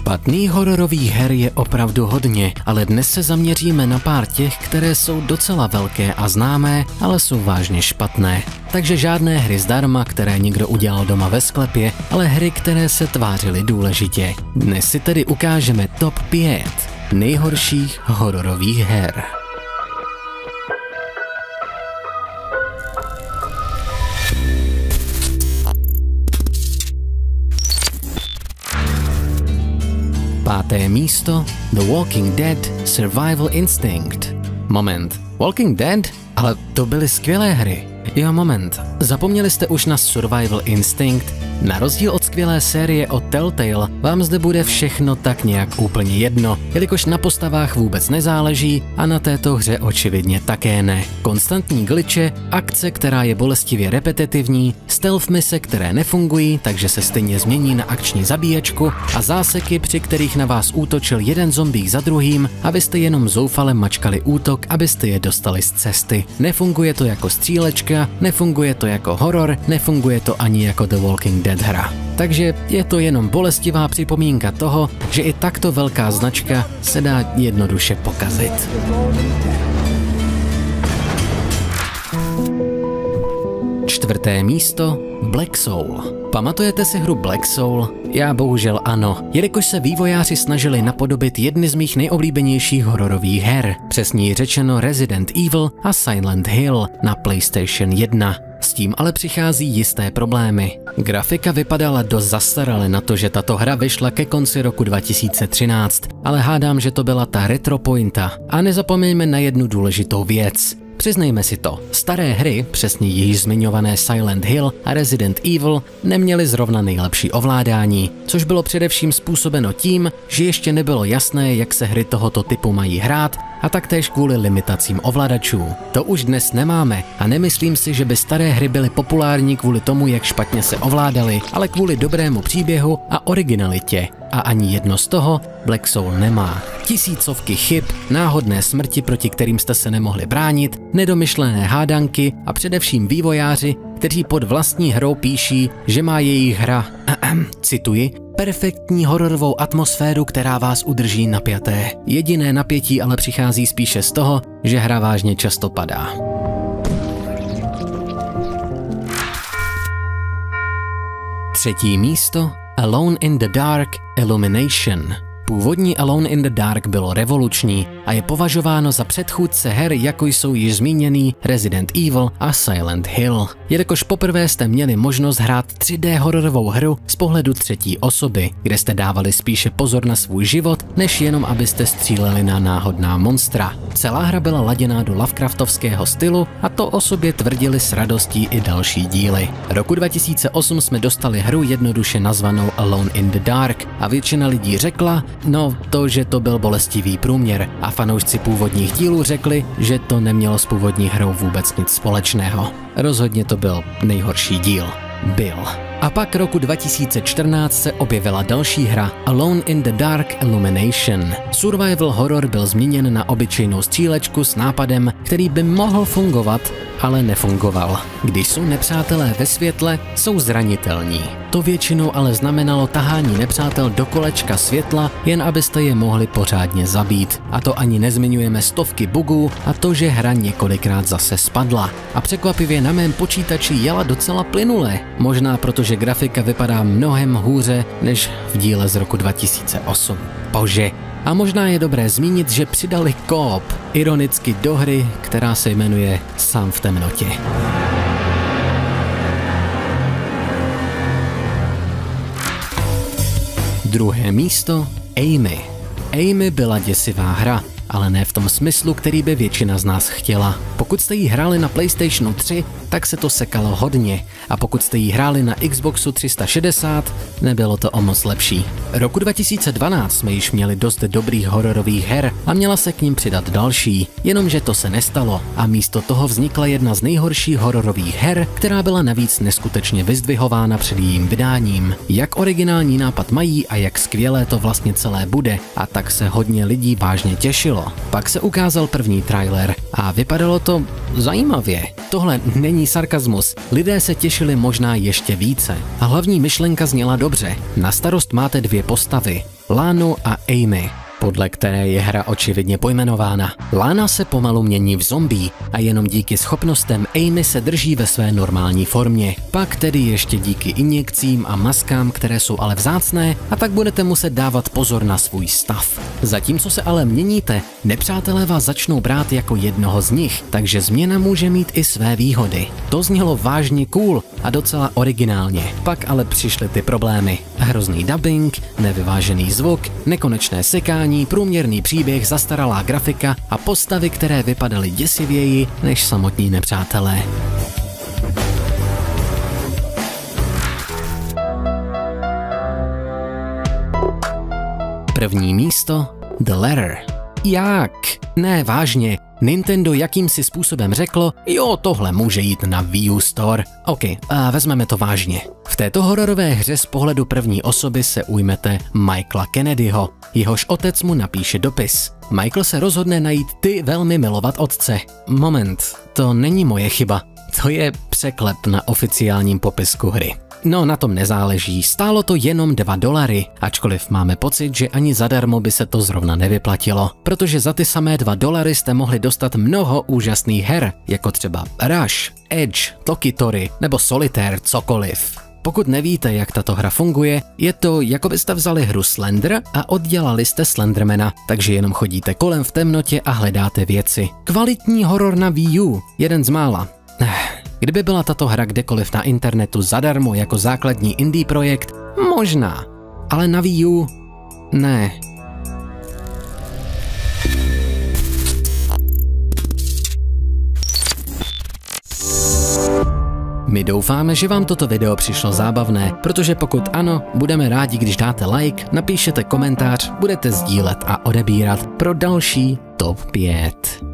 Špatných hororových her je opravdu hodně, ale dnes se zaměříme na pár těch, které jsou docela velké a známé, ale jsou vážně špatné. Takže žádné hry zdarma, které někdo udělal doma ve sklepě, ale hry, které se tvářily důležitě. Dnes si tedy ukážeme top 5 nejhorších hororových her. Páté místo, The Walking Dead Survival Instinct. Moment, Walking Dead? Ale to byly skvělé hry. Jo, moment, zapomněli jste už na Survival Instinct? Na rozdíl od skvělé série od Telltale vám zde bude všechno tak nějak úplně jedno, jelikož na postavách vůbec nezáleží a na této hře očividně také ne. Konstantní glitche, akce, která je bolestivě repetitivní, stealth mise, které nefungují, takže se stejně změní na akční zabíječku a záseky, při kterých na vás útočil jeden zombík za druhým a vy jste jenom zoufale mačkali útok, abyste je dostali z cesty. Nefunguje to jako střílečka, nefunguje to jako horor, nefunguje to ani jako The Walking Dead hra. Takže je to jenom bolestivá připomínka toho, že i takto velká značka se dá jednoduše pokazit. Čtvrté místo, Black Soul. Pamatujete si hru Black Soul? Já bohužel ano, jelikož se vývojáři snažili napodobit jedny z mých nejoblíbenějších hororových her, přesněji řečeno Resident Evil a Silent Hill na PlayStation 1. S tím ale přichází jisté problémy. Grafika vypadala dost zastarale na to, že tato hra vyšla ke konci roku 2013, ale hádám, že to byla ta retro pointa. A nezapomeňme na jednu důležitou věc. Přiznejme si to, staré hry, přesně již zmiňované Silent Hill a Resident Evil, neměly zrovna nejlepší ovládání, což bylo především způsobeno tím, že ještě nebylo jasné, jak se hry tohoto typu mají hrát, a taktéž kvůli limitacím ovladačů. To už dnes nemáme a nemyslím si, že by staré hry byly populární kvůli tomu, jak špatně se ovládaly, ale kvůli dobrému příběhu a originalitě. A ani jedno z toho Black Soul nemá. Tisícovky chyb, náhodné smrti, proti kterým jste se nemohli bránit, nedomyšlené hádanky a především vývojáři, kteří pod vlastní hrou píší, že má jejich hra, cituji, perfektní hororovou atmosféru, která vás udrží napjaté. Jediné napětí ale přichází spíše z toho, že hra vážně často padá. Třetí místo, Alone in the Dark Illumination. Původní Alone in the Dark bylo revoluční a je považováno za předchůdce her, jako jsou již zmíněný Resident Evil a Silent Hill. Jelikož poprvé jste měli možnost hrát 3D hororovou hru z pohledu třetí osoby, kde jste dávali spíše pozor na svůj život, než jenom abyste stříleli na náhodná monstra. Celá hra byla laděná do Lovecraftovského stylu a to o sobě tvrdili s radostí i další díly. Roku 2008 jsme dostali hru jednoduše nazvanou Alone in the Dark a většina lidí řekla, no to, že to byl bolestivý průměr a fanoušci původních dílů řekli, že to nemělo s původní hrou vůbec nic společného. Rozhodně to byl nejhorší díl. A pak roku 2014 se objevila další hra Alone in the Dark Illumination. Survival horror byl změněn na obyčejnou střílečku s nápadem, který by mohl fungovat, ale nefungoval. Když jsou nepřátelé ve světle, jsou zranitelní. To většinou ale znamenalo tahání nepřátel do kolečka světla, jen abyste je mohli pořádně zabít. A to ani nezmiňujeme stovky bugů a to, že hra několikrát zase spadla. A překvapivě na mém počítači jela docela plynule. Možná protože grafika vypadá mnohem hůře než v díle z roku 2008. Bože. A možná je dobré zmínit, že přidali co-op, ironicky do hry, která se jmenuje Sám v temnotě. Druhé místo, Amy. Amy byla děsivá hra, ale ne v tom smyslu, který by většina z nás chtěla. Pokud jste ji hráli na PlayStation 3, tak se to sekalo hodně. A pokud jste ji hráli na Xboxu 360, nebylo to o moc lepší. Roku 2012 jsme již měli dost dobrých hororových her a měla se k ním přidat další. Jenomže to se nestalo a místo toho vznikla jedna z nejhorších hororových her, která byla navíc neskutečně vyzdvihována před jejím vydáním. Jak originální nápad mají a jak skvělé to vlastně celé bude, a tak se hodně lidí vážně těšilo. bavilo. Pak se ukázal první trailer a vypadalo to zajímavě. Tohle není sarkazmus, lidé se těšili možná ještě více. A hlavní myšlenka zněla dobře. Na starost máte dvě postavy, Lanu a Amy, podle které je hra očividně pojmenována. Lana se pomalu mění v zombie a jenom díky schopnostem Amy se drží ve své normální formě. Pak tedy ještě díky injekcím a maskám, které jsou ale vzácné, a tak budete muset dávat pozor na svůj stav. Zatímco se ale měníte, nepřátelé vás začnou brát jako jednoho z nich, takže změna může mít i své výhody. To znělo vážně cool a docela originálně. Pak ale přišly ty problémy. Hrozný dubbing, nevyvážený zvuk, nekonečné sekání, průměrný příběh, zastaralá grafika a postavy, které vypadaly děsivěji než samotní nepřátelé. První místo, The Letter. Jak? Ne, vážně. Nintendo jakýmsi způsobem řeklo, jo, tohle může jít na Wii U Store. OK, a vezmeme to vážně. V této hororové hře z pohledu první osoby se ujmete Michaela Kennedyho. Jehož otec mu napíše dopis. Michael se rozhodne najít ty velmi milovat otce. Moment, to není moje chyba. To je překlep na oficiálním popisku hry. No, na tom nezáleží, stálo to jenom $2, ačkoliv máme pocit, že ani zadarmo by se to zrovna nevyplatilo, protože za ty samé $2 jste mohli dostat mnoho úžasných her, jako třeba Rush, Edge, Tokitori nebo Solitaire, cokoliv. Pokud nevíte, jak tato hra funguje, je to, jako byste vzali hru Slender a oddělali jste Slendermana, takže jenom chodíte kolem v temnotě a hledáte věci. Kvalitní horor na Wii U, jeden z mála. Kdyby byla tato hra kdekoliv na internetu zadarmo jako základní indie projekt, možná, ale na Wii U ne. My doufáme, že vám toto video přišlo zábavné, protože pokud ano, budeme rádi, když dáte like, napíšete komentář, budete sdílet a odebírat pro další TOP 5.